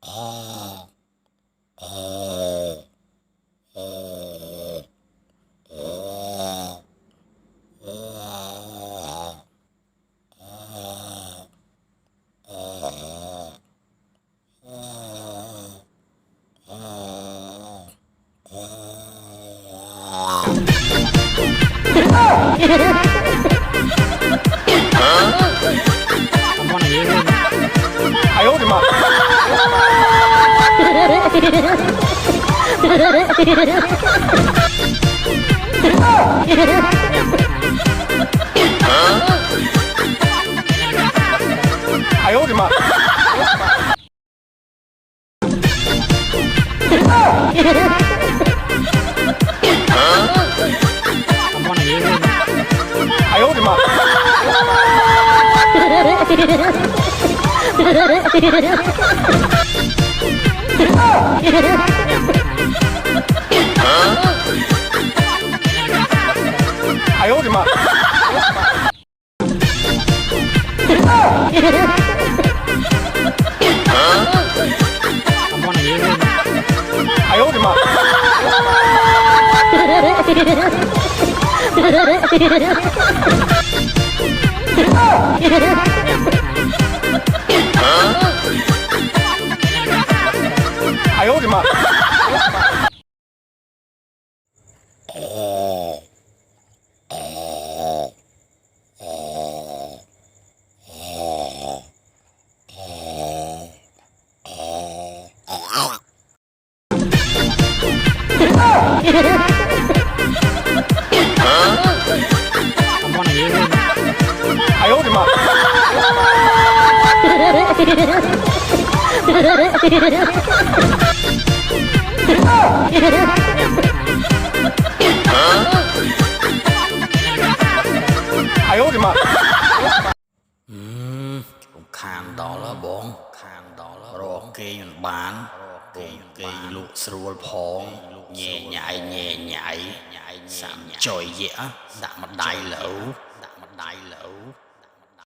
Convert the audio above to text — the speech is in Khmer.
哎呦我的妈！哎呦我的妈！哎呦我的妈！哎呦我的妈！哎呦我的妈！哎呦我的妈！哎呦我的妈！哎呦我的妈！ខាងដល់ហើយបងខាងដល់ហើយរកគេមិនបានគេលក់ស្រួលផងញ៉ែញ៉ៃញ៉ែញ៉ៃសាំចុយយៈដាក់ម្ដាយលើ